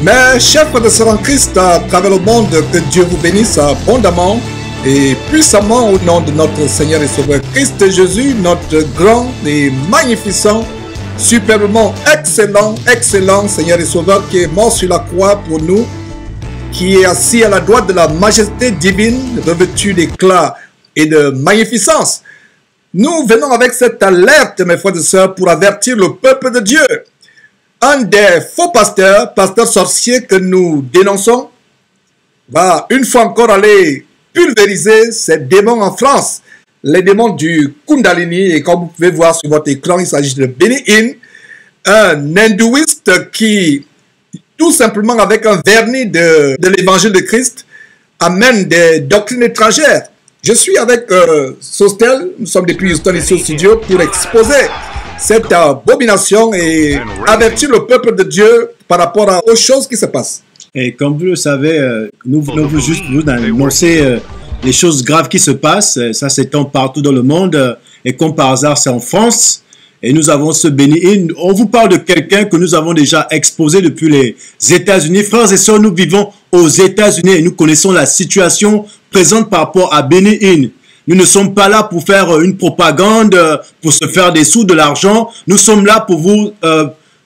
Mes chers frères et sœurs en Christ, à travers le monde, que Dieu vous bénisse abondamment et puissamment au nom de notre Seigneur et Sauveur Christ Jésus, notre grand et magnificent, superbement excellent Seigneur et Sauveur qui est mort sur la croix pour nous, qui est assis à la droite de la majesté divine, revêtu d'éclat et de magnificence. Nous venons avec cette alerte, mes frères et sœurs, pour avertir le peuple de Dieu. Un des faux pasteurs sorciers que nous dénonçons, va une fois encore aller pulvériser ces démons en France, les démons du Kundalini. Et comme vous pouvez voir sur votre écran, il s'agit de Benny Hinn, un hindouiste qui, tout simplement avec un vernis de l'évangile de Christ, amène des doctrines étrangères. Je suis avec Sostel, nous sommes depuis Houston ici au studio pour exposer cette abomination et avertir le peuple de Dieu par rapport aux choses qui se passent. Et comme vous le savez, nous venons juste vous annoncer les choses graves qui se passent. Ça s'étend partout dans le monde et comme par hasard, c'est en France. Et nous avons ce Benny Hinn. On vous parle de quelqu'un que nous avons déjà exposé depuis les États-Unis. Frères et sœurs, nous vivons aux États-Unis et nous connaissons la situation présente par rapport à Benny Hinn. Nous ne sommes pas là pour faire une propagande, pour se faire des sous, de l'argent. Nous sommes là pour vous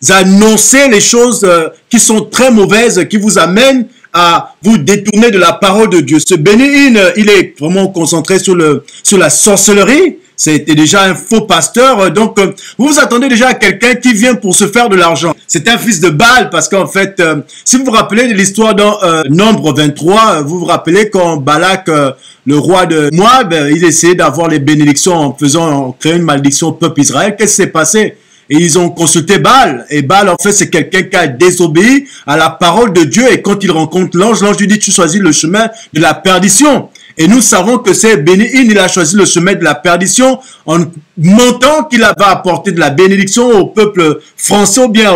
annoncer les choses qui sont très mauvaises, qui vous amènent à vous détourner de la parole de Dieu. Ce Benny Hinn, il est vraiment concentré sur la sorcellerie. C'était déjà un faux pasteur. Donc, vous vous attendez déjà à quelqu'un qui vient pour se faire de l'argent. C'est un fils de Baal parce qu'en fait, si vous vous rappelez de l'histoire dans Nombre 23, vous vous rappelez quand Balak, le roi de Moab, il essayait d'avoir les bénédictions en créant une malédiction au peuple Israël. Qu'est-ce qui s'est passé? Et ils ont consulté Baal. Et Baal, en fait, c'est quelqu'un qui a désobéi à la parole de Dieu. Et quand il rencontre l'ange, l'ange lui dit, tu choisis le chemin de la perdition. Et nous savons que c'est Benny Hinn, il a choisi le chemin de la perdition en montant qu'il va apporter de la bénédiction au peuple français ou bien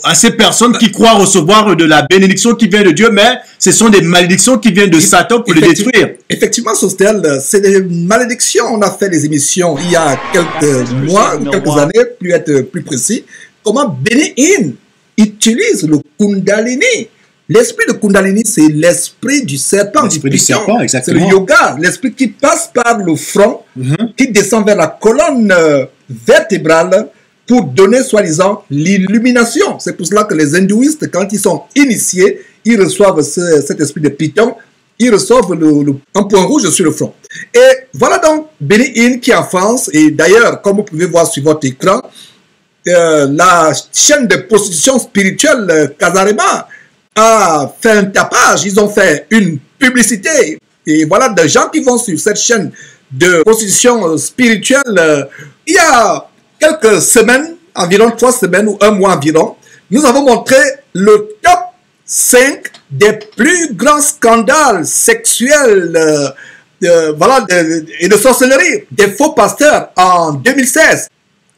à ces personnes qui croient recevoir de la bénédiction qui vient de Dieu, mais ce sont des malédictions qui viennent de Satan pour les détruire. Effectivement, Sostel, c'est des malédictions. On a fait des émissions il y a quelques mois, quelques années, pour être plus précis, comment Benny Hinn utilise le Kundalini. L'esprit de Kundalini, c'est l'esprit du serpent. L'esprit du serpent, exactement. C'est le yoga, l'esprit qui passe par le front, qui descend vers la colonne vertébrale pour donner, soi-disant, l'illumination. C'est pour cela que les hindouistes, quand ils sont initiés, ils reçoivent cet esprit de Python, ils reçoivent un point rouge sur le front. Et voilà donc Benny Hinn qui avance. Et d'ailleurs, comme vous pouvez voir sur votre écran, la chaîne de prostitution spirituelle Casarema a fait un tapage, ils ont fait une publicité. Et voilà des gens qui vont sur cette chaîne de prostitution spirituelle. Il y a quelques semaines, environ 3 semaines ou 1 mois environ, nous avons montré le top 5 des plus grands scandales sexuels et de sorcellerie des faux pasteurs en 2016.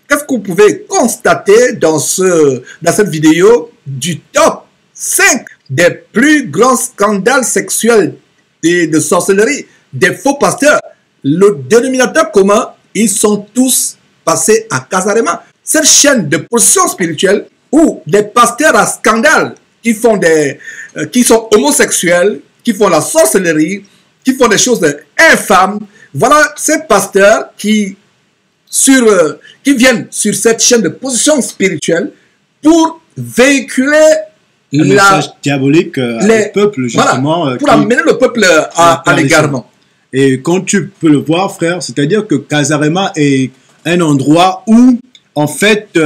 Qu'est-ce que vous pouvez constater dans cette vidéo du top 5 des plus grands scandales sexuels et de sorcellerie des faux pasteurs? Le dénominateur commun, ils sont tous passés à Casarema. Cette chaîne de position spirituelle où des pasteurs à scandale qui sont homosexuels, qui font la sorcellerie, qui font des choses infâmes. Voilà ces pasteurs qui viennent sur cette chaîne de position spirituelle pour véhiculer un message diabolique au peuple, justement. Voilà, pour amener le peuple à l'égarement. Et quand tu peux le voir, frère, c'est-à-dire que Casarema est un endroit où, en fait,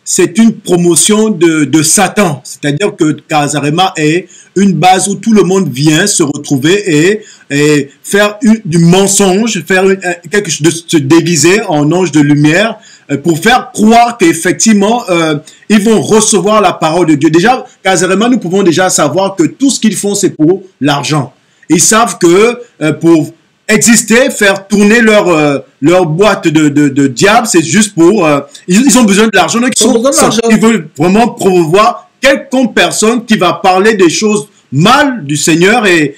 c'est une promotion de Satan. C'est-à-dire que Casarema est une base où tout le monde vient se retrouver et faire du mensonge, faire quelque chose de se déguiser en ange de lumière pour faire croire qu'effectivement, ils vont recevoir la parole de Dieu. Déjà, Casarema, nous pouvons déjà savoir que tout ce qu'ils font, c'est pour l'argent. Ils savent que pour exister, faire tourner leur boîte de diable, c'est juste pour... ils ont besoin de l'argent. Ils veulent vraiment promouvoir quelconque personne qui va parler des choses mal du Seigneur et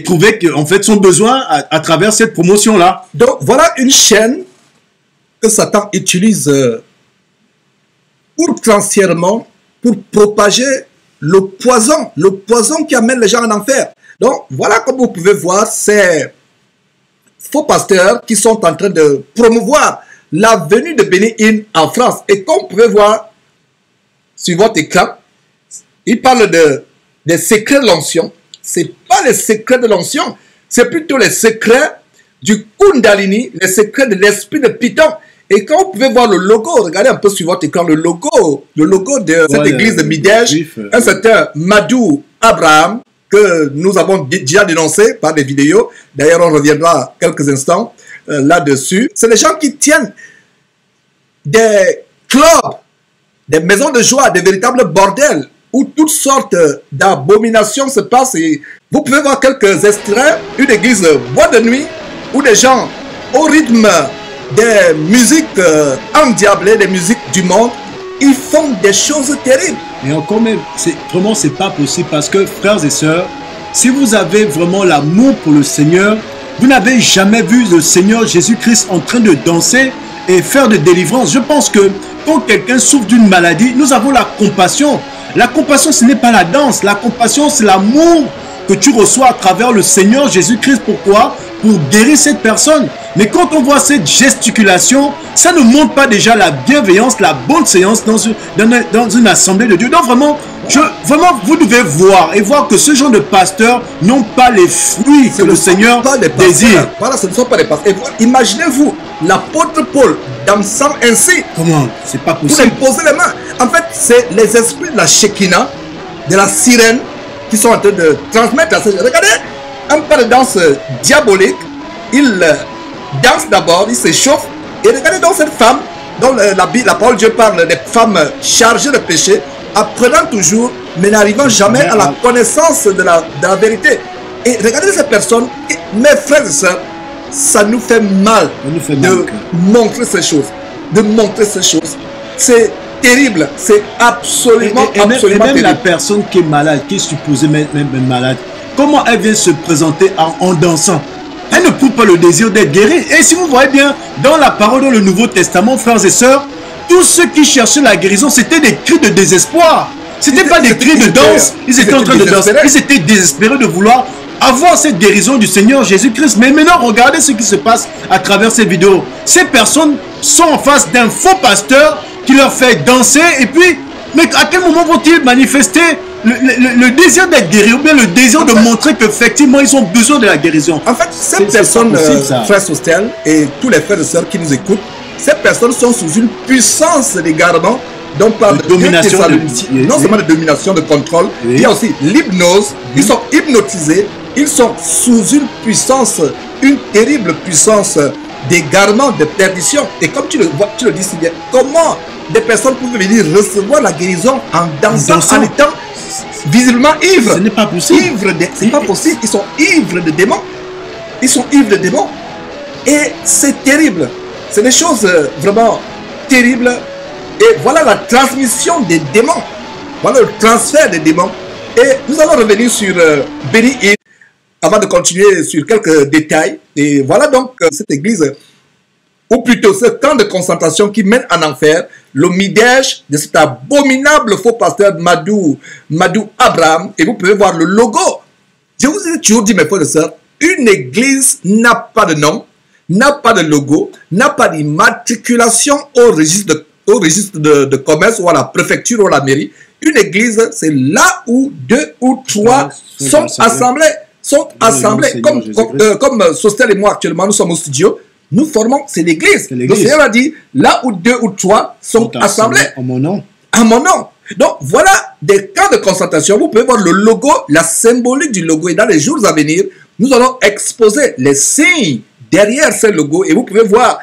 trouver qu'en fait son besoin à travers cette promotion-là. Donc voilà une chaîne que Satan utilise outrancièrement pour propager le poison qui amène les gens en enfer. Donc, voilà comme vous pouvez voir ces faux pasteurs qui sont en train de promouvoir la venue de Benny Hinn en France. Et comme vous pouvez voir sur votre écran, il parle des secrets de l'onction. Ce n'est pas les secrets de l'onction, c'est plutôt les secrets du Kundalini, les secrets de l'esprit de Python. Et quand vous pouvez voir le logo, regardez un peu sur votre écran, le logo de cette église de Midège, un certain Madou Abraham, que nous avons déjà dénoncé par des vidéos. D'ailleurs, on reviendra quelques instants là-dessus. C'est les gens qui tiennent des clubs, des maisons de joie, des véritables bordels, où toutes sortes d'abominations se passent. Et vous pouvez voir quelques extraits, une église boîte de nuit, où des gens, au rythme des musiques endiablées, des musiques du monde, ils font des choses terribles. Et encore même, vraiment, c'est pas possible parce que, frères et sœurs, si vous avez vraiment l'amour pour le Seigneur, vous n'avez jamais vu le Seigneur Jésus-Christ en train de danser et faire de délivrance. Je pense que quand quelqu'un souffre d'une maladie, nous avons la compassion. La compassion, ce n'est pas la danse. La compassion, c'est l'amour que tu reçois à travers le Seigneur Jésus-Christ. Pourquoi? Pour guérir cette personne. Mais quand on voit cette gesticulation, ça ne montre pas déjà la bienveillance, la bonne séance dans une assemblée de Dieu. Donc vraiment, vous devez voir et voir que ce genre de pasteurs n'ont pas les fruits que le Seigneur désire. Voilà, ce ne sont pas des pasteurs. Imaginez-vous l'apôtre Paul dansant ainsi. Comment? C'est pas possible. Pour imposer les mains. En fait, c'est les esprits de la Shekinah, de la sirène, qui sont en train de transmettre à ces... Regardez, un pas de danse diabolique. Il danse d'abord, il s'échauffe. Et regardez donc cette femme, dont la parole de Dieu parle des femmes chargées de péché, apprenant toujours, mais n'arrivant jamais à la connaissance de la vérité. Et regardez ces personnes, mes frères et sœurs, ça nous fait mal de montrer ces choses. De montrer ces choses. C'est terrible, c'est absolument même terrible. La personne qui est malade, qui est supposée même malade, comment elle vient se présenter en dansant? Elle ne prouve pas le désir d'être guérie. Et si vous voyez bien, dans la parole, dans le Nouveau Testament, frères et sœurs, tous ceux qui cherchaient la guérison, c'était des cris de désespoir. Ce n'était pas des cris de danse. Ils étaient en train de danser. Ils étaient désespérés de vouloir avoir cette guérison du Seigneur Jésus-Christ. Mais maintenant, regardez ce qui se passe à travers ces vidéos. Ces personnes sont en face d'un faux pasteur qui leur fait danser. Et puis, mais à quel moment vont-ils manifester le désir d'être guéri ou bien le désir de montrer qu'effectivement ils ont besoin de la guérison? En fait, ces personnes, frères Sostel et tous les frères et sœurs qui nous écoutent, ces personnes sont sous une puissance d'égarement, donc par de domination, non seulement de domination, de contrôle, il y a aussi l'hypnose. Ils sont hypnotisés, ils sont sous une puissance, une terrible puissance d'égarement, de perdition. Et comme tu le dis si bien, comment des personnes peuvent venir recevoir la guérison en dansant, en étant visiblement ivres? Ce n'est pas possible. C'est pas possible. Ils sont ivres de démons. Ils sont ivres de démons. Et c'est terrible. C'est des choses vraiment terribles. Et voilà la transmission des démons. Voilà le transfert des démons. Et nous allons revenir sur Benny Hinn avant de continuer sur quelques détails. Et voilà donc cette église, ou plutôt ce camp de concentration qui mène en enfer, le Midège de cet abominable faux pasteur Madou Abraham. Et vous pouvez voir le logo. Je vous ai toujours dit, mes frères et sœurs, une église n'a pas de nom, n'a pas de logo, n'a pas d'immatriculation au registre de commerce ou à la préfecture ou à la mairie. Une église, c'est là où 2 ou 3 sont assemblés. Comme Sostel et moi actuellement, nous sommes au studio. Nous formons, c'est l'église. Le Seigneur a dit, là où 2 ou 3 sont assemblés. En mon nom. À mon nom. Donc, voilà des camps de concentration. Vous pouvez voir le logo, la symbolique du logo. Et dans les jours à venir, nous allons exposer les signes derrière ce logo. Et vous pouvez voir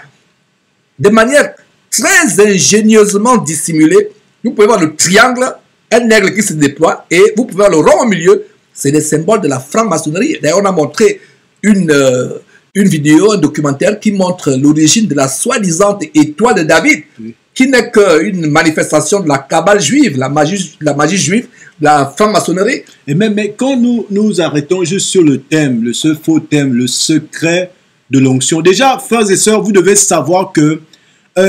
de manière très ingénieusement dissimulée. Vous pouvez voir le triangle, un aigle qui se déploie. Et vous pouvez voir le rond au milieu. C'est des symboles de la franc-maçonnerie. D'ailleurs, on a montré une vidéo, un documentaire qui montre l'origine de la soi-disant étoile de David, qui n'est qu'une manifestation de la cabale juive, la magie juive, la franc-maçonnerie. Et même mais quand nous arrêtons juste sur le thème, ce faux thème, le secret de l'onction. Déjà, frères et sœurs, vous devez savoir que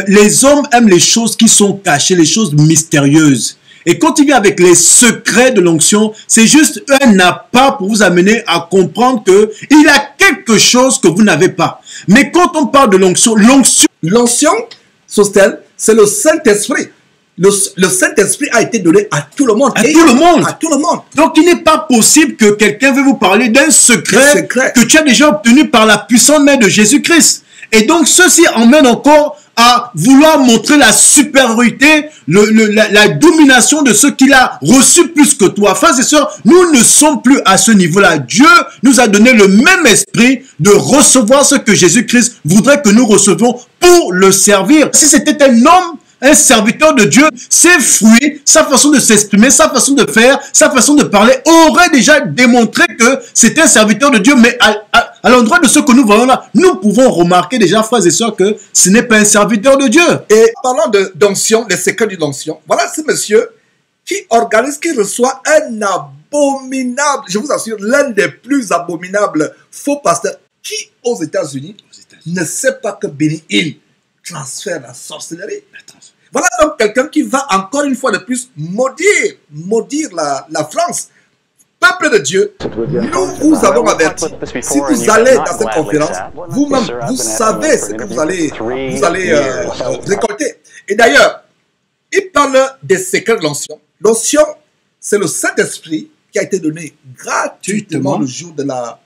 les hommes aiment les choses qui sont cachées, les choses mystérieuses. Et quand il vient avec les secrets de l'onction, c'est juste un appât pour vous amener à comprendre que il a quelque chose que vous n'avez pas. Mais quand on parle de l'onction, l'onction, Sostel, c'est le Saint-Esprit. Le Saint-Esprit a été donné à tout le monde. À tout le monde. À tout le monde. Donc, il n'est pas possible que quelqu'un veuille vous parler d'un secret que tu as déjà obtenu par la puissante main de Jésus-Christ. Et donc, ceci emmène encore à vouloir montrer la supériorité, la domination de ce qu'il a reçu plus que toi. Frères et sœurs, nous ne sommes plus à ce niveau-là. Dieu nous a donné le même esprit de recevoir ce que Jésus-Christ voudrait que nous recevions pour le servir. Si c'était un homme, un serviteur de Dieu, ses fruits, sa façon de s'exprimer, sa façon de faire, sa façon de parler, aurait déjà démontré que c'était un serviteur de Dieu. Mais à l'endroit de ce que nous voyons là, nous pouvons remarquer déjà, frères et sœurs, que ce n'est pas un serviteur de Dieu. Et parlant d'onction, les secrets de l'onction, voilà ce monsieur qui organise, qui reçoit un abominable, je vous assure, l'un des plus abominables faux pasteurs qui, aux États-Unis, ne sait pas que Benny Hinn transfère la sorcellerie. Voilà donc quelqu'un qui va encore une fois de plus maudire la France. Peuple de Dieu, nous vous avons averti. Si vous allez dans cette conférence, vous-même, vous savez ce que vous allez récolter. Et d'ailleurs, il parle des secrets de l'onction. L'onction, c'est le Saint-Esprit qui a été donné gratuitement le jour de la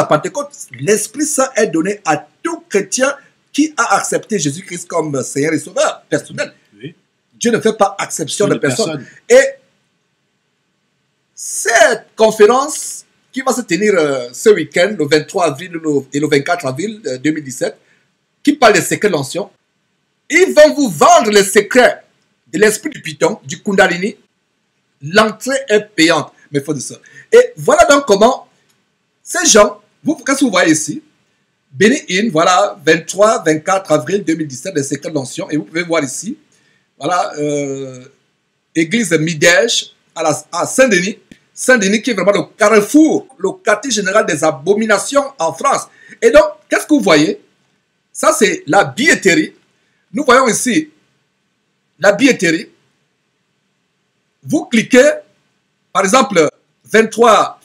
Pentecôte. L'Esprit Saint est donné à tout chrétien qui a accepté Jésus-Christ comme Seigneur et Sauveur personnel. Oui. Dieu ne fait pas exception de personne. Et cette conférence qui va se tenir ce week-end, le 23 avril et le 24 avril 2017, qui parle des secrets de l'onction, ils vont vous vendre les secrets de l'esprit du Python, du Kundalini. L'entrée est payante, mais il faut dire ça. Et voilà donc comment ces gens, qu'est-ce que vous voyez ici? Benny Hinn, voilà, 23-24 avril 2017, les secrets de l'onction. Et vous pouvez voir ici, voilà, église de Midège à Saint-Denis. Saint-Denis qui est vraiment le carrefour, le quartier général des abominations en France. Et donc, qu'est-ce que vous voyez? Ça, c'est la billetterie. Nous voyons ici la billetterie. Vous cliquez, par exemple, 23,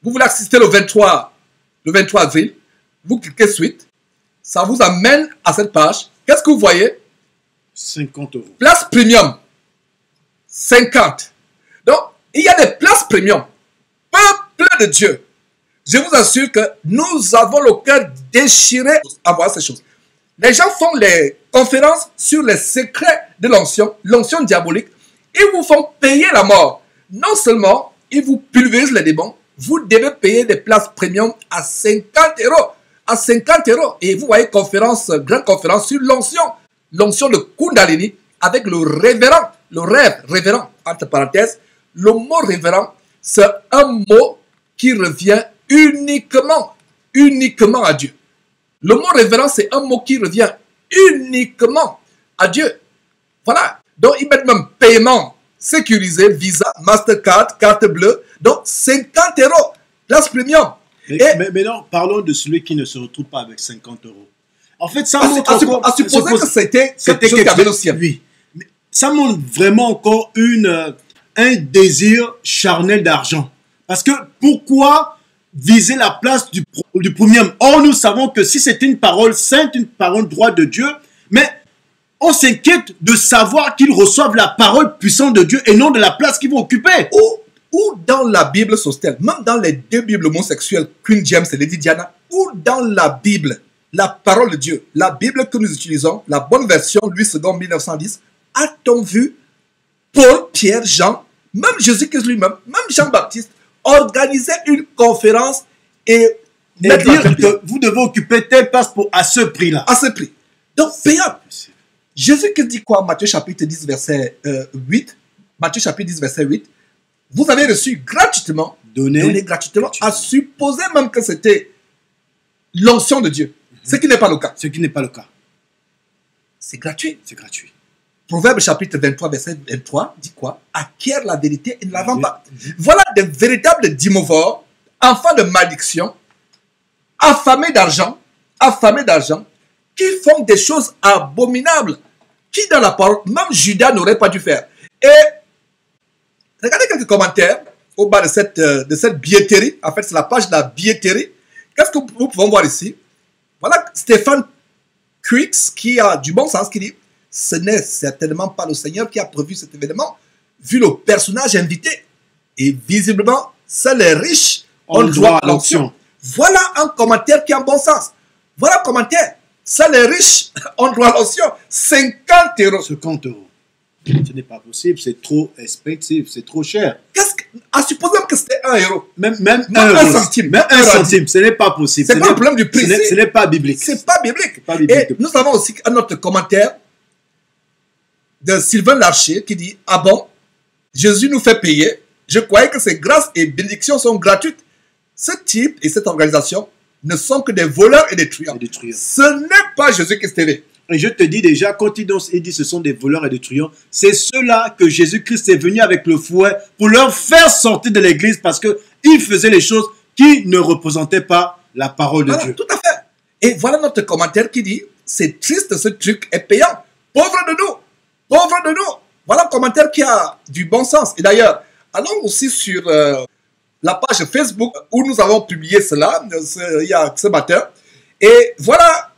vous voulez assister le 23 avril, vous cliquez suite, ça vous amène à cette page. Qu'est-ce que vous voyez? 50 €. Place premium, 50. Donc, il y a des places premium. Peuple de Dieu, je vous assure que nous avons le cœur déchiré à voir ces choses. Les gens font les conférences sur les secrets de l'onction diabolique. Ils vous font payer la mort. Non seulement ils vous pulvérisent les démons, vous devez payer des places premium à 50 €. À 50 €. Et vous voyez grande conférence sur l'onction de Kundalini avec le révérend, entre parenthèses. Le mot révérend, c'est un mot qui revient uniquement à Dieu. Le mot révérend, c'est un mot qui revient uniquement à Dieu. Voilà. Donc, ils mettent même paiement sécurisé, Visa, Mastercard, carte bleue. Donc, 50 €, place premium. Mais non, parlons de celui qui ne se retrouve pas avec 50 €. En fait, ça montre encore... À supposer que c'était quelque chose qui avait le sien. Oui. Mais ça montre vraiment encore un désir charnel d'argent. Parce que pourquoi viser la place du premium? Or, nous savons que si c'est une parole sainte, une parole droite de Dieu, mais on s'inquiète de savoir qu'ils reçoivent la parole puissante de Dieu et non de la place qu'ils vont occuper. Ou dans la Bible Sostel, même dans les deux Bibles homosexuelles, Queen James et Lady Diana, ou dans la Bible, la parole de Dieu, la Bible que nous utilisons, la bonne version, Louis II 1910, a-t-on vu Paul, Pierre, Jean, même Jésus-Christ lui-même, même Jean-Baptiste, organiser une conférence et dire que vous devez occuper telle place à ce prix-là. À ce prix. Donc, payant. Jésus-Christ dit quoi? Matthieu chapitre 10, verset 8. Matthieu chapitre 10, verset 8. Vous avez reçu gratuitement, donné gratuitement, à supposer même que c'était l'onction de Dieu. Ce qui n'est pas le cas. Ce qui n'est pas le cas. C'est gratuit. C'est gratuit. Proverbe chapitre 23, verset 23 dit quoi? Acquiert la vérité et ne la vend pas. Voilà des véritables dimorphes, enfants de malédiction, affamés d'argent, qui font des choses abominables, qui dans la parole, même Judas n'aurait pas dû faire. Et regardez quelques commentaires au bas de cette billetterie. En fait, c'est la page de la billetterie. Qu'est-ce que nous pouvons voir ici? Voilà Stéphane Quix qui a du bon sens, qui dit « Ce n'est certainement pas le Seigneur qui a prévu cet événement, vu le personnage invité. Et visiblement, seuls les riches ont le droit à l'onction. » Voilà un commentaire qui a un bon sens. Voilà un commentaire. Seuls les riches ont le droit à l'onction. 50 €. 50 €. Ce n'est pas possible, c'est trop expensive, c'est trop cher. À supposer que c'était 1 €. Même un centime. Même un centime, ce n'est pas possible. C'est pas le problème du prix. Ce n'est pas biblique. C'est pas biblique. Et nous avons aussi un autre commentaire de Sylvain Larcher qui dit « Ah bon, Jésus nous fait payer. Je croyais que ces grâces et bénédictions sont gratuites. Ce type et cette organisation ne sont que des voleurs et des truands. Ce n'est pas Jésus-Christ TV. » Et je te dis déjà, quand il dit ce sont des voleurs et des truands, c'est ceux-là que Jésus-Christ est venu avec le fouet pour leur faire sortir de l'église parce qu'ils faisaient les choses qui ne représentaient pas la parole de Dieu. Tout à fait. Et voilà notre commentaire qui dit, c'est triste, ce truc est payant. Pauvre de nous. Pauvre de nous. Voilà un commentaire qui a du bon sens. Et d'ailleurs, allons aussi sur la page Facebook où nous avons publié cela il y a ce matin. Et voilà,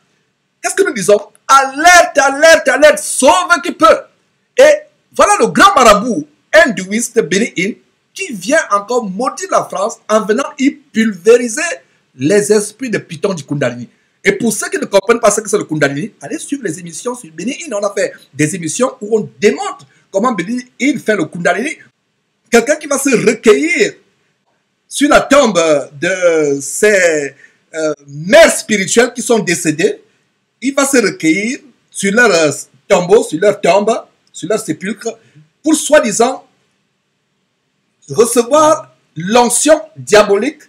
qu'est-ce que nous disons? Alerte, alerte, alerte, sauve qui peut. Et voilà le grand marabout hindouiste Benny Hinn qui vient encore maudire la France en venant y pulvériser les esprits de Python du Kundalini. Et pour ceux qui ne comprennent pas ce que c'est le Kundalini, allez suivre les émissions sur Benny Hinn. On a fait des émissions où on démontre comment Benny Hinn fait le Kundalini. Quelqu'un qui va se recueillir sur la tombe de ses mères spirituelles qui sont décédées. Il va se recueillir sur leur tombeau, sur leur tombe, sur leur sépulcre, pour soi-disant recevoir l'onction diabolique,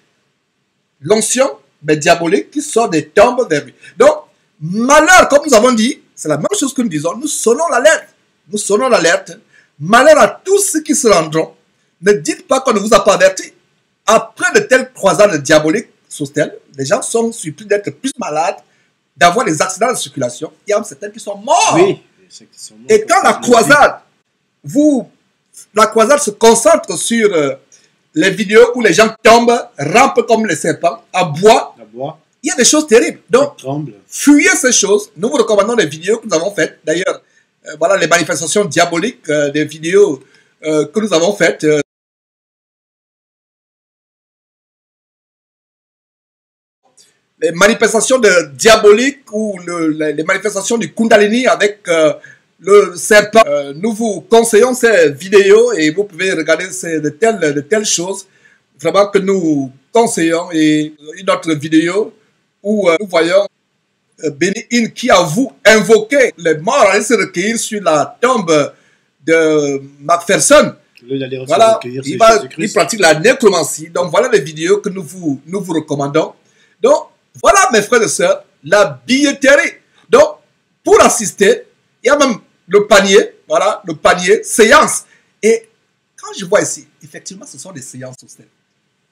qui sort des tombes vers lui. Donc, malheur, comme nous avons dit, c'est la même chose que nous disons, nous sonnons l'alerte. Nous sonnons l'alerte. Malheur à tous ceux qui se rendront. Ne dites pas qu'on ne vous a pas averti. Après de telles croisades diaboliques sur tel, les gens sont surpris d'être plus malades, d'avoir des accidents de circulation. Il y a certains qui sont morts. Oui, sont morts. Et quand la croisade se concentre sur les vidéos où les gens tombent, rampent comme les serpents, aboient, il y a des choses terribles. Donc, fuyez ces choses. Nous vous recommandons les vidéos que nous avons faites. D'ailleurs, voilà les manifestations diaboliques, des vidéos que nous avons faites. Les manifestations diaboliques ou les manifestations du Kundalini avec le serpent. Nous vous conseillons ces vidéos et vous pouvez regarder de telles choses vraiment que nous conseillons. Et une autre vidéo où nous voyons Benny Hinn qui avoue invoquer les morts, aller se recueillir sur la tombe de Macpherson. Voilà, il pratique la nécromancie. Donc voilà les vidéos que nous vous recommandons. Donc, voilà, mes frères et sœurs, la billetterie. Donc, pour assister, il y a même le panier, voilà, le panier, séance. Et quand je vois ici, effectivement, ce sont des séances aussi.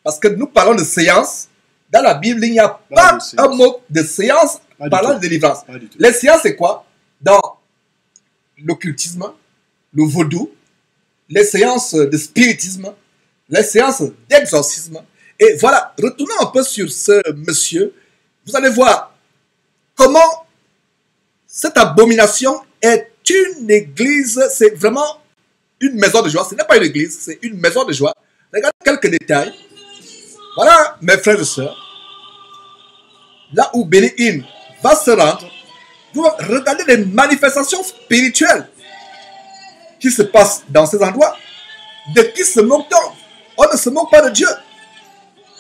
Parce que nous parlons de séance. Dans la Bible, il n'y a pas un mot de séance parlant de délivrance. Les séances, c'est quoi? Dans l'occultisme, le vaudou, les séances de spiritisme, les séances d'exorcisme. Et voilà, retournons un peu sur ce monsieur. Vous allez voir comment cette abomination est une église, c'est vraiment une maison de joie. Ce n'est pas une église, c'est une maison de joie. Regardez quelques détails. Voilà, mes frères et sœurs, là où Benny Hinn va se rendre, vous regardez les manifestations spirituelles qui se passent dans ces endroits. De qui se moque-t-on? On ne se moque pas de Dieu.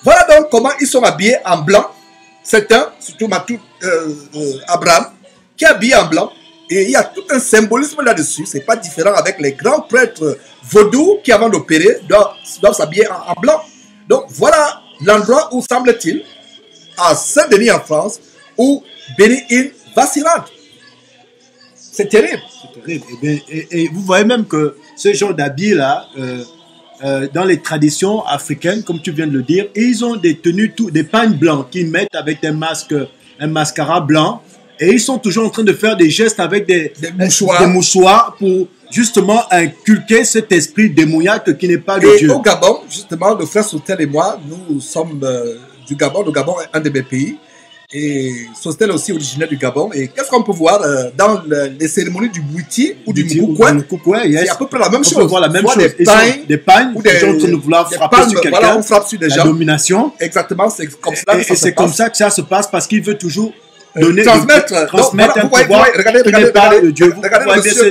Voilà donc comment ils sont habillés en blanc. C'est surtout Abraham, qui est habillé en blanc. Et il y a tout un symbolisme là-dessus. Ce n'est pas différent avec les grands prêtres vaudous qui, avant d'opérer, doivent s'habiller en blanc. Donc voilà l'endroit où semble-t-il, à Saint-Denis en France, où Benny Hinn va s'y rendre. C'est terrible. C'est terrible. Et vous voyez même que ce genre d'habits-là, dans les traditions africaines, comme tu viens de le dire, ils ont des tenues, des pagnes blancs qu'ils mettent avec un mascara blanc, et ils sont toujours en train de faire des gestes avec des mouchoirs justement inculquer cet esprit démoniaque qui n'est pas de Dieu. Et au Gabon, justement, le frère Sostel et moi, nous sommes du Gabon. Le Gabon est un de mes pays. Et Sostel est aussi originaire du Gabon. Et qu'est-ce qu'on peut voir dans les cérémonies du Bouiti ou du Mukukwe? Yes. C'est à peu près la même chose. On peut voir la même chose. Des pagnes, des gens qui nous vouloir frapper sur quelqu'un. Voilà, on frappe sur des gens. La domination. Exactement, c'est comme ça. Et c'est comme ça que ça se passe parce qu'il veut toujours donner, transmettre un pouvoir qui n'est pas de Dieu. Regardez ceux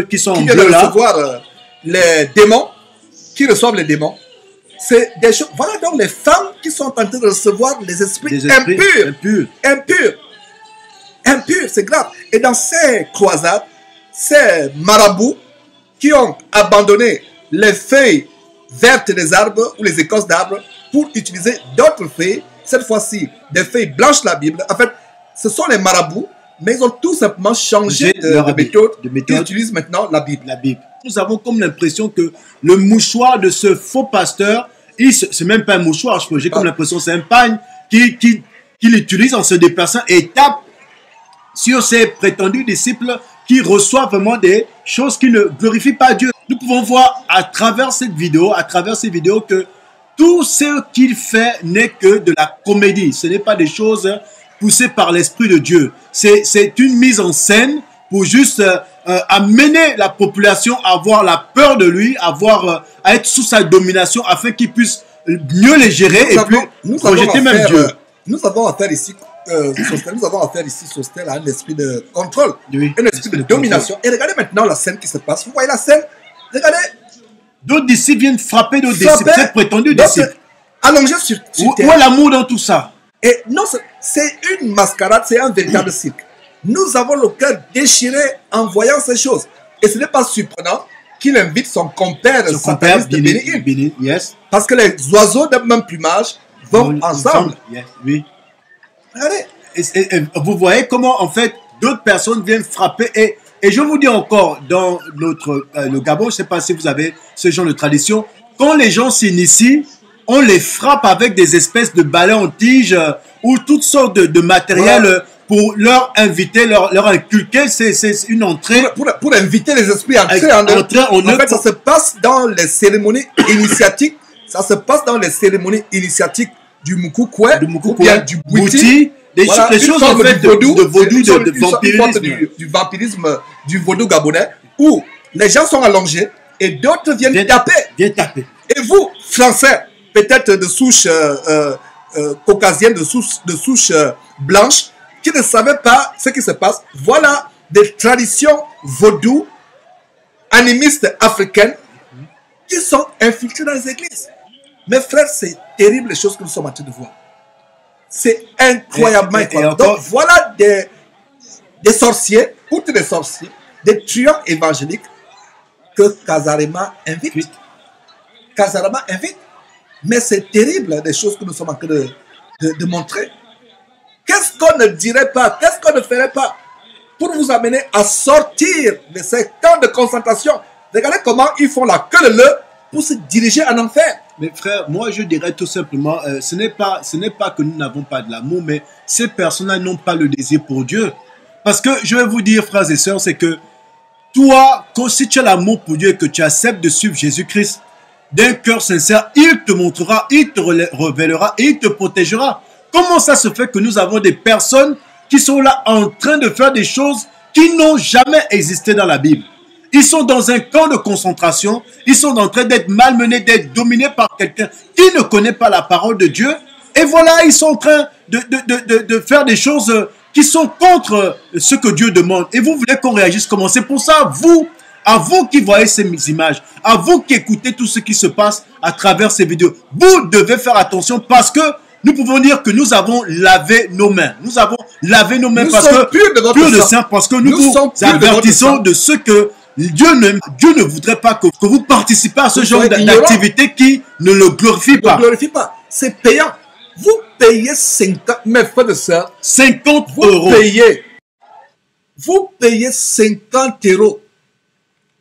qui sont qui en viennent bleu là. recevoir les démons, qui reçoivent les démons. C'est des choses. Voilà donc les femmes qui sont en train de recevoir les esprits impurs, c'est grave. Et dans ces croisades, ces marabouts qui ont abandonné les feuilles vertes des arbres ou les écorces d'arbres pour utiliser d'autres feuilles, cette fois-ci des feuilles blanches de la Bible. En fait, ce sont les marabouts, mais ils ont tout simplement changé de méthode. Ils utilisent maintenant la Bible. Nous avons comme l'impression que le mouchoir de ce faux pasteur, c'est même pas un mouchoir, j'ai comme l'impression que c'est un pagne qu'il utilise en se déplaçant et tape sur ses prétendus disciples qui reçoivent vraiment des choses qui ne glorifient pas Dieu. Nous pouvons voir à travers ces vidéos que tout ce qu'il fait n'est que de la comédie. Ce n'est pas des choses poussées par l'Esprit de Dieu. C'est une mise en scène pour juste amener la population à avoir la peur de lui, à être sous sa domination afin qu'il puisse mieux les gérer et puis projeter même Dieu. Nous avons affaire ici, Sostel, à un esprit de contrôle, un esprit de domination. Et regardez maintenant la scène qui se passe. Vous voyez la scène? Regardez. D'autres disciples viennent frapper d'autres disciples, très prétendus disciples. Allongés sur terre. Où est l'amour dans tout ça? Et non, c'est une mascarade, c'est un véritable cirque. Nous avons le cœur déchiré en voyant ces choses. Et ce n'est pas surprenant qu'il invite son compère sataniste de Béni. Yes. Parce que les oiseaux d'un même plumage vont ensemble. Yes. Oui. Regardez. Et vous voyez comment, en fait, d'autres personnes viennent frapper. Et je vous dis encore, dans le Gabon, je ne sais pas si vous avez ce genre de tradition, quand les gens s'initient, on les frappe avec des espèces de balais en tige ou toutes sortes de matériel. Voilà. Pour leur inviter, leur inculquer, c'est une entrée. Pour inviter les esprits à entrer en eux. En fait, ça se passe dans les cérémonies initiatiques. Ça se passe dans les cérémonies initiatiques du Mukukwe, ou bien du Bouiti. Les choses en fait de vaudou, de vampirisme. Du vampirisme, du vaudou gabonais, où les gens sont allongés et d'autres viennent taper. Et vous, Français, peut-être de souche caucasienne, de souche blanche, qui ne savaient pas ce qui se passe. Voilà des traditions vaudou, animistes africaines, qui sont infiltrées dans les églises. Mes frères, c'est terrible les choses que nous sommes en train de voir. C'est incroyablement incroyable. Donc voilà des sorciers, outre des sorciers, des truands évangéliques que Kazarema invite. Kazarema invite. Mais c'est terrible les choses que nous sommes en train de montrer. Qu'est-ce qu'on ne dirait pas, qu'est-ce qu'on ne ferait pas pour vous amener à sortir de ces camps de concentration? Regardez comment ils font la queue de l'œuf pour se diriger en enfer. Mais frère, moi je dirais tout simplement, ce n'est pas que nous n'avons pas de l'amour, mais ces personnes-là n'ont pas le désir pour Dieu. Parce que je vais vous dire, frères et sœurs, c'est que toi, si tu as l'amour pour Dieu et que tu acceptes de suivre Jésus-Christ d'un cœur sincère, il te montrera, il te révélera et il te protégera. Comment ça se fait que nous avons des personnes qui sont là en train de faire des choses qui n'ont jamais existé dans la Bible? Ils sont dans un camp de concentration, ils sont en train d'être malmenés, d'être dominés par quelqu'un qui ne connaît pas la parole de Dieu. Et voilà, ils sont en train de faire des choses qui sont contre ce que Dieu demande. Et vous voulez qu'on réagisse comment? C'est pour ça, à vous qui voyez ces images, à vous qui écoutez tout ce qui se passe à travers ces vidéos, vous devez faire attention parce que nous pouvons dire que nous avons lavé nos mains. Nous avons lavé nos mains parce que pur de sang, parce que nous vous avertissons de ce que Dieu ne voudrait pas que vous participez à ce genre d'activité qui ne le glorifie pas. Ne glorifie pas. C'est payant. Vous payez 50, mes frères et sœurs, 50 euros. Vous payez 50 €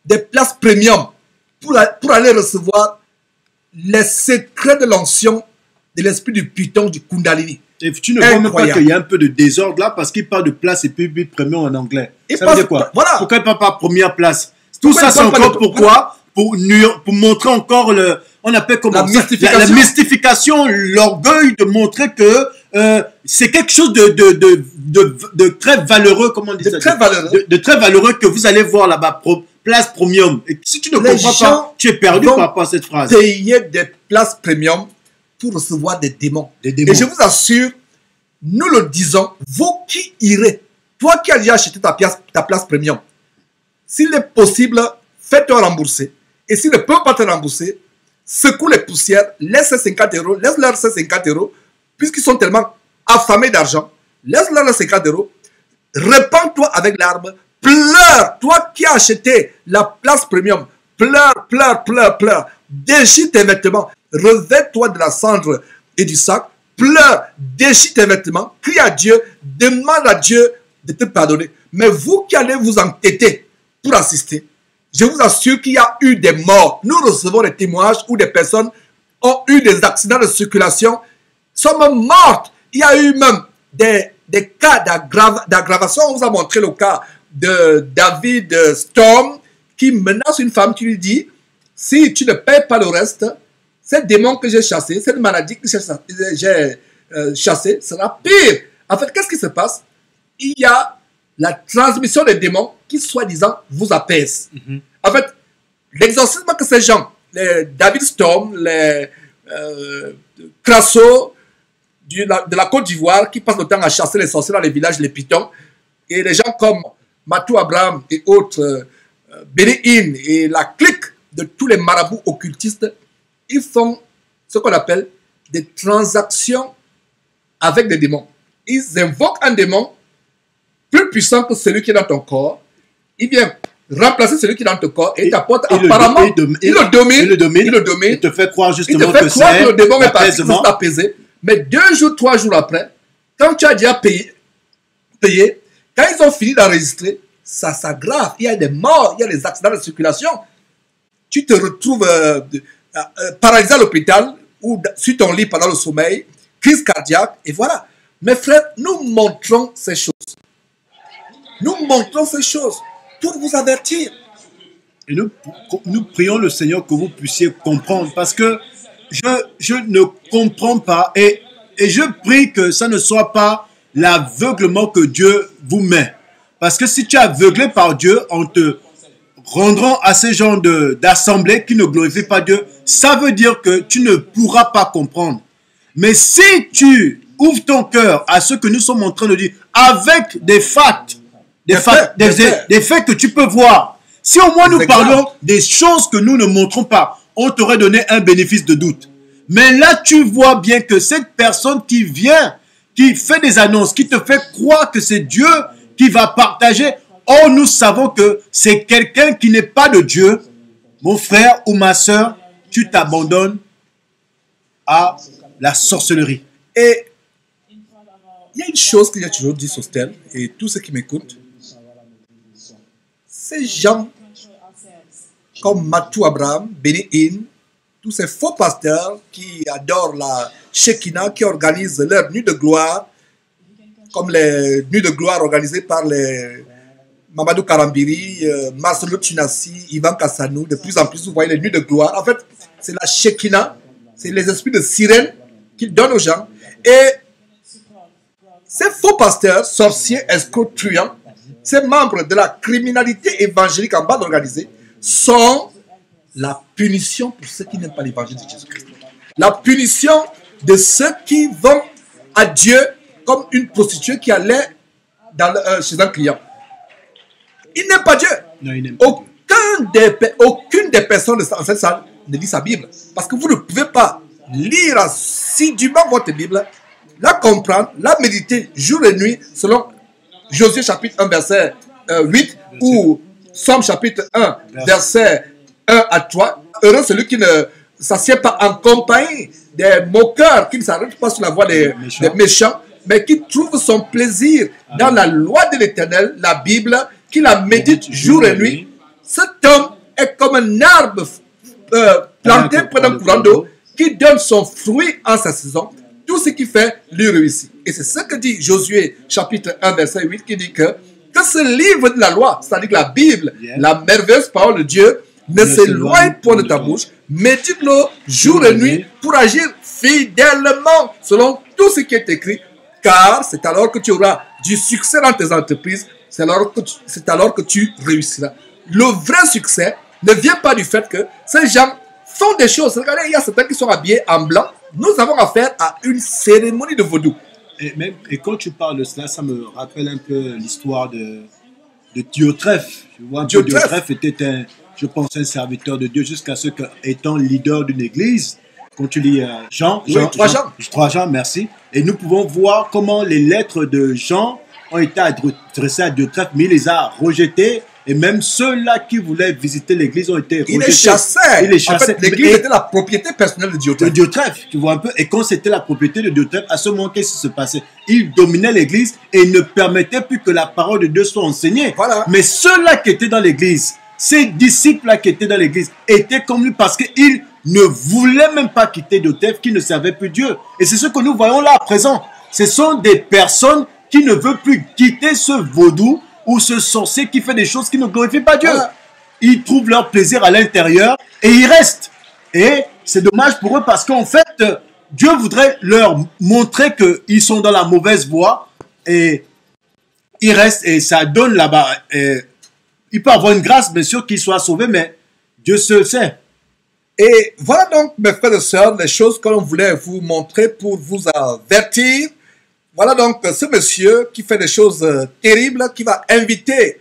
des places premium pour aller recevoir les secrets de l'onction de l'esprit du Python, du Kundalini. Et tu ne vois même pas qu'il y a un peu de désordre là parce qu'il parle de place et puis premium en anglais. Ça veut dire quoi? Voilà. Pourquoi il ne parle pas première place? Tout ça, c'est encore pourquoi? Pour montrer encore on appelle comment la mystification, l'orgueil de montrer que c'est quelque chose de très valeureux, comment on dit ça? De très valeureux que vous allez voir là-bas, place premium. Et si tu ne comprends pas, tu es perdu par rapport à cette phrase. Payer des places premium pour recevoir des démons. Et je vous assure, nous le disons, vous qui irez, toi qui as déjà acheté ta place premium, s'il est possible, fais-toi rembourser. Et s'ils ne peuvent pas te rembourser, secoue les poussières, laisse 50 euros, laisse-leur ces 50 euros, puisqu'ils sont tellement affamés d'argent, laisse-leur les 50 euros, répands-toi avec l'arme, pleure, toi qui as acheté la place premium, pleure, pleure, pleure, pleure, déchire tes vêtements, revêt-toi de la cendre et du sac, pleure, déchire tes vêtements, crie à Dieu, demande à Dieu de te pardonner. Mais vous qui allez vous entêter pour assister, je vous assure qu'il y a eu des morts. Nous recevons des témoignages où des personnes ont eu des accidents de circulation, sont même mortes. Il y a eu même des cas d'aggravation. On vous a montré le cas de David Storm qui menace une femme qui lui dit, si tu ne payes pas le reste, ces démons que j'ai chassés, cette maladie que j'ai chassée sera pire. En fait, qu'est-ce qui se passe? Il y a la transmission des démons qui, soi-disant, vous apaise. En fait, l'exorcisme que ces gens, les David Storm, les Crasso de la Côte d'Ivoire, qui passent le temps à chasser les sorciers dans les villages, les pitons, et les gens comme Matou Abraham et autres, Bénéine et la clique de tous les marabouts occultistes, ils font ce qu'on appelle des transactions avec des démons. Ils invoquent un démon plus puissant que celui qui est dans ton corps. Il vient remplacer celui qui est dans ton corps et t'apporte apparemment, il le domine, il te fait croire justement que le démon est parti pour t'apaiser. Mais 2 jours, 3 jours après, quand tu as déjà payé, quand ils ont fini d'enregistrer, ça s'aggrave. Il y a des morts, il y a des accidents de circulation. Tu te retrouves paralysé à l'hôpital ou sur ton lit pendant le sommeil, crise cardiaque, et voilà. Mes frères, nous montrons ces choses. Nous montrons ces choses pour vous avertir. Et nous prions le Seigneur que vous puissiez comprendre, parce que je ne comprends pas, et je prie que ça ne soit pas l'aveuglement que Dieu vous met. Parce que si tu es aveuglé par Dieu, en te rendant à ces gens d'assemblée qui ne glorifient pas Dieu, ça veut dire que tu ne pourras pas comprendre. Mais si tu ouvres ton cœur à ce que nous sommes en train de dire, avec des faits, des faits que tu peux voir, si au moins nous parlons des choses que nous ne montrons pas, on t'aurait donné un bénéfice de doute. Mais là, tu vois bien que cette personne qui vient, qui fait des annonces, qui te fait croire que c'est Dieu qui va partager, or nous savons que c'est quelqu'un qui n'est pas de Dieu. Mon frère ou ma soeur, tu t'abandonnes à la sorcellerie. Et il y a une chose que j'ai toujours dit sur Stèle, et tous ceux qui m'écoutent, ces gens comme Matou Abraham, Bénéine, tous ces faux pasteurs qui adorent la Shekinah, qui organisent leurs nuits de gloire, comme les nuits de gloire organisées par les Mamadou Karambiri, Masolo Tunassi, Ivan Kassanou. De plus en plus, vous voyez les nuits de gloire. En fait, c'est la Shekinah, c'est les esprits de sirène qu'ils donnent aux gens. Et ces faux pasteurs, sorciers, escrocs, truands, ces membres de la criminalité évangélique en bande organisée sont la punition pour ceux qui n'aiment pas l'évangile de Jésus-Christ. La punition de ceux qui vont à Dieu comme une prostituée qui allait chez un client. Il n'aime pas Dieu. Non, il n'aime pas Aucune des personnes dans cette salle ne lit sa Bible. Parce que vous ne pouvez pas lire assidûment votre Bible, la comprendre, la méditer jour et nuit selon Josué chapitre 1 verset 8 ou Somme chapitre 1 verset 1 à 3. Heureux celui qui ne s'assied pas en compagnie des moqueurs, qui ne s'arrêtent pas sur la voie des méchants, mais qui trouve son plaisir dans la loi de l'Éternel, la Bible, qui la médite jour et nuit. Cet homme est comme un arbre planté près d'un courant d'eau qui donne son fruit en sa saison. Tout ce qu'il fait lui réussit. Et c'est ce que dit Josué chapitre 1 verset 8 qui dit que que ce livre de la loi, c'est-à-dire que la Bible, la merveilleuse parole de Dieu, ne s'éloigne point de ta bouche, médite-le jour et nuit pour agir fidèlement selon tout ce qui est écrit, car c'est alors que tu auras du succès dans tes entreprises, c'est alors que tu réussiras. Le vrai succès ne vient pas du fait que ces gens font des choses. Regardez, il y a certains qui sont habillés en blanc. Nous avons affaire à une cérémonie de vaudou. Et quand tu parles de cela, ça me rappelle un peu l'histoire de Diotrephe. Tu vois, Diotrephe était je pense, un serviteur de Dieu jusqu'à ce qu'étant leader d'une église, quand tu lis Jean, 3 Jean, merci, et nous pouvons voir comment les lettres de Jean ont été adressées à Diotrephe, mais il les a rejetées, et même ceux-là qui voulaient visiter l'église ont été rejetés. Il les chassait. En fait, l'église était la propriété personnelle de Diotrephe. Tu vois un peu, et quand c'était la propriété de Diotrephe, à ce moment, qu'est-ce qui se passait? Il dominait l'église et il ne permettait plus que la parole de Dieu soit enseignée. Voilà. Mais ceux-là qui étaient dans l'église, ces disciples-là qui étaient dans l'église étaient comme lui parce qu'ils ne voulaient même pas quitter Diotrephe, qui ne servait plus Dieu. Et c'est ce que nous voyons là à présent. Ce sont des personnes qui ne veulent plus quitter ce vaudou ou ce sorcier qui fait des choses qui ne glorifient pas Dieu. Voilà. Ils trouvent leur plaisir à l'intérieur et ils restent. Et c'est dommage pour eux parce qu'en fait, Dieu voudrait leur montrer qu'ils sont dans la mauvaise voie et ils restent et ça donne là-bas. Il peut avoir une grâce, bien sûr, qu'il soit sauvé, mais Dieu seul sait. Et voilà donc, mes frères et sœurs, les choses que l'on voulait vous montrer pour vous avertir. Voilà donc ce monsieur qui fait des choses terribles, qui va inviter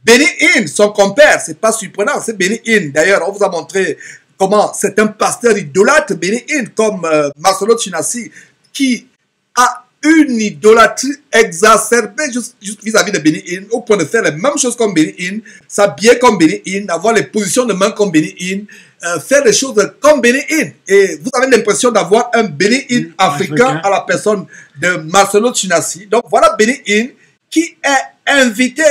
Benny Hinn, son compère. C'est pas surprenant, c'est Benny Hinn. D'ailleurs, on vous a montré comment c'est un pasteur idolâtre, Benny Hinn, comme Marcelo Chinassi, qui a une idolâtrie exacerbée juste vis-à-vis de Benny Hinn, au point de faire les mêmes choses comme Benny Hinn, s'habiller comme Benny Hinn, avoir les positions de main comme Benny Hinn, faire des choses comme Benny Hinn. Et vous avez l'impression d'avoir un Benny Hinn africain à la personne de Marcelo Chinassi. Donc voilà Benny Hinn qui est invité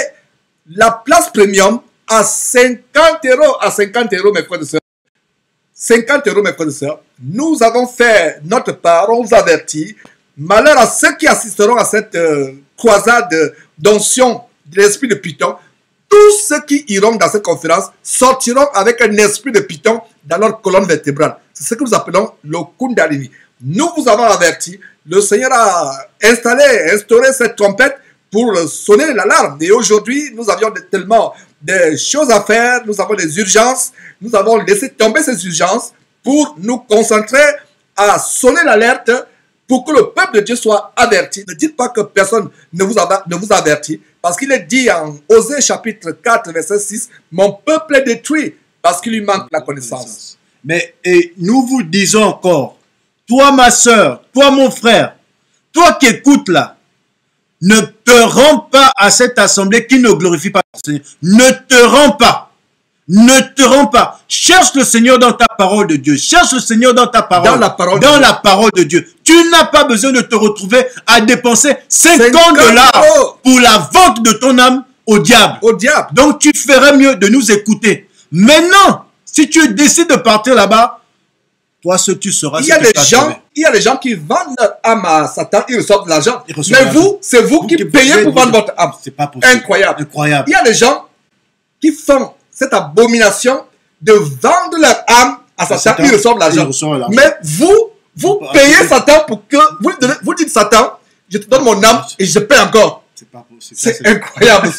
la place premium à 50 €. À 50 €, mes frères et sœurs. 50 €, mes frères et sœurs. Nous avons fait notre part, on vous avertit. Malheur à ceux qui assisteront à cette croisade d'onction de l'esprit de Python. Tous ceux qui iront dans cette conférence sortiront avec un esprit de Python dans leur colonne vertébrale. C'est ce que nous appelons le Kundalini. Nous vous avons averti. Le Seigneur a instauré cette trompette pour sonner l'alarme. Et aujourd'hui, nous avions tellement de choses à faire. Nous avons des urgences. Nous avons laissé tomber ces urgences pour nous concentrer à sonner l'alerte pour que le peuple de Dieu soit averti. Ne dites pas que personne ne vous avertit, parce qu'il est dit en Osée chapitre 4, verset 6, « Mon peuple est détruit parce qu'il lui manque la connaissance. » Mais et nous vous disons encore, toi ma soeur, toi mon frère, toi qui écoutes là, ne te rends pas à cette assemblée qui ne glorifie pas le Seigneur. Ne te rends pas. Ne te rends pas. Cherche le Seigneur dans ta parole de Dieu. Cherche le Seigneur dans ta parole. Dans la parole de Dieu. Tu n'as pas besoin de te retrouver à dépenser 50 $ pour la vente de ton âme au diable. Donc tu ferais mieux de nous écouter. Maintenant, si tu décides de partir là-bas, toi seul tu seras. Il y a des gens qui vendent leur âme à Satan, ils reçoivent de l'argent. Mais vous, c'est vous qui payez pour vendre votre âme. C'est pas possible. Incroyable. Il y a des gens qui font cette abomination de vendre leur âme à Satan, ils reçoivent l'argent. Mais vous payez Satan pour que vous dites Satan, je te donne mon âme et je paie encore. C'est pas possible. C'est incroyable,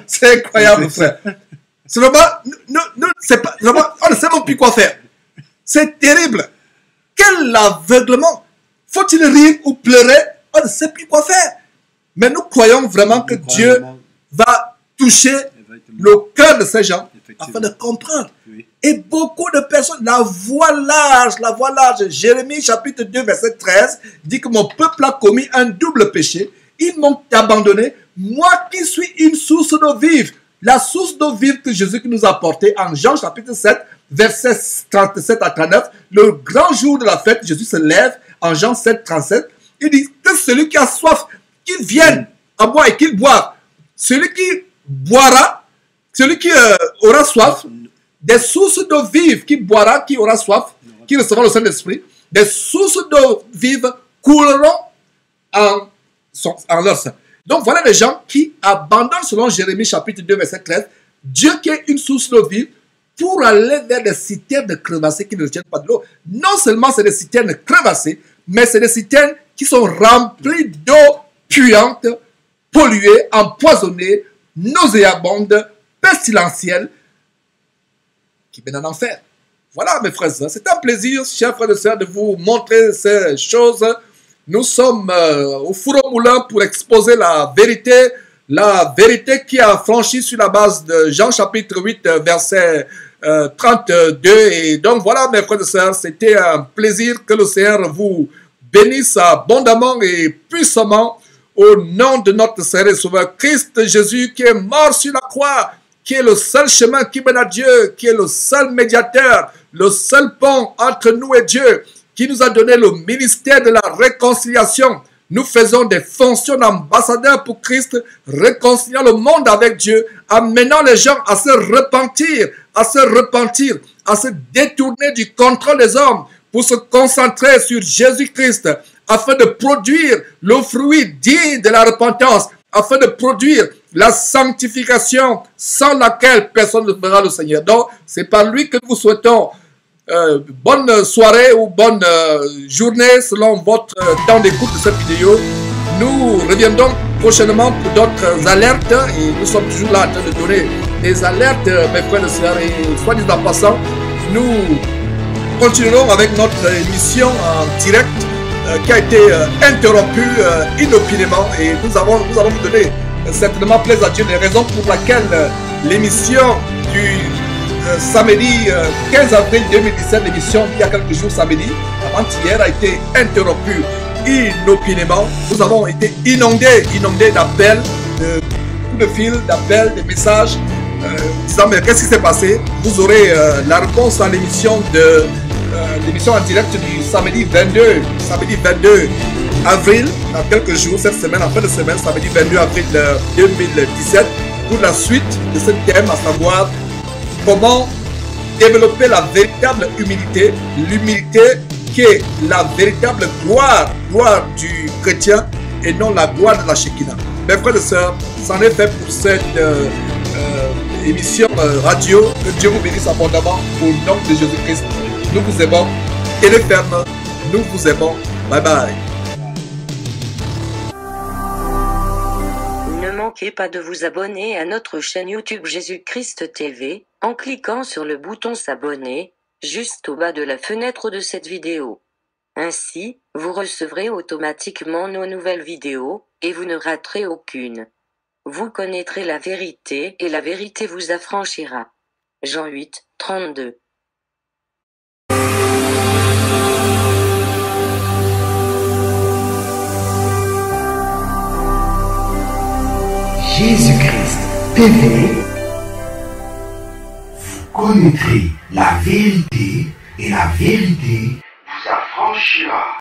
c'est incroyable, frère. C'est vraiment, on ne sait même plus quoi faire. C'est terrible. Quel aveuglement. Faut-il rire ou pleurer? On ne sait plus quoi faire. Mais nous croyons vraiment que Dieu va toucher le cœur de ces gens afin de comprendre. Oui. Et beaucoup de personnes, la voie large, Jérémie chapitre 2 verset 13 dit que mon peuple a commis un double péché. Ils m'ont abandonné, moi qui suis une source d'eau vive. La source d'eau vive que Jésus nous a apportée en Jean chapitre 7 verset 37 à 39. Le grand jour de la fête, Jésus se lève en Jean 7, 37. Il dit que celui qui a soif, qu'il vienne à moi et qu'il boive. Celui qui boira, celui qui aura soif, des sources d'eau vive, qui boira, qui aura soif, qui recevra le Saint-Esprit, des sources d'eau vive couleront en leur sein. Donc voilà les gens qui abandonnent selon Jérémie chapitre 2 verset 13, Dieu qui est une source d'eau vive pour aller vers des citernes crevassées qui ne retiennent pas de l'eau. Non seulement c'est des citernes crevassées, mais c'est des citernes qui sont remplies d'eau puante, polluée, empoisonnée, nauséabonde, pestilentielle, qui mène en enfer. Voilà mes frères, c'est un plaisir, chers frères et sœurs, de vous montrer ces choses. Nous sommes au four au moulin pour exposer la vérité qui a franchi sur la base de Jean chapitre 8, verset 32. Et donc voilà mes frères et sœurs, c'était un plaisir, que le Seigneur vous bénisse abondamment et puissamment au nom de notre Seigneur et Sauveur Christ Jésus qui est mort sur la croix, qui est le seul chemin qui mène à Dieu, qui est le seul médiateur, le seul pont entre nous et Dieu, qui nous a donné le ministère de la réconciliation. Nous faisons des fonctions d'ambassadeurs pour Christ, réconciliant le monde avec Dieu, amenant les gens à se repentir, à se détourner du contrôle des hommes pour se concentrer sur Jésus-Christ, afin de produire le fruit digne de la repentance, afin de produire la sanctification sans laquelle personne ne verra le Seigneur. Donc, c'est par lui que nous vous souhaitons bonne soirée ou bonne journée selon votre temps d'écoute de cette vidéo. Nous reviendrons prochainement pour d'autres alertes et nous sommes toujours là en train de donner des alertes, mes frères et sœurs. Et soit dit en passant, nous continuerons avec notre émission en direct qui a été interrompue inopinément et nous allons vous donner certainement plaise à Dieu les raisons pour lesquelles l'émission du samedi 15 avril 2017, l'émission il y a quelques jours samedi, avant-hier, a été interrompue inopinément. Nous avons été inondés d'appels, de coups de fil, d'appels, de messages disant mais qu'est-ce qui s'est passé? Vous aurez la réponse à l'émission en direct du samedi 22 avril, dans quelques jours, cette semaine, en fin de semaine, samedi 22 avril 2017, pour la suite de ce thème, à savoir comment développer la véritable humilité, l'humilité qui est la véritable gloire du chrétien et non la gloire de la Shekinah. Mes frères et sœurs, c'en est fait pour cette émission radio. Que Dieu vous bénisse abondamment au nom de Jésus-Christ. Nous vous aimons et les fermes, nous vous aimons. Bye bye. Ne manquez pas de vous abonner à notre chaîne YouTube Jésus-Christ TV, en cliquant sur le bouton s'abonner, juste au bas de la fenêtre de cette vidéo. Ainsi, vous recevrez automatiquement nos nouvelles vidéos, et vous ne raterez aucune. Vous connaîtrez la vérité, et la vérité vous affranchira. Jean 8, 32. Jésus-Christ TV, vous connaîtrez la vérité et la vérité vous affranchira.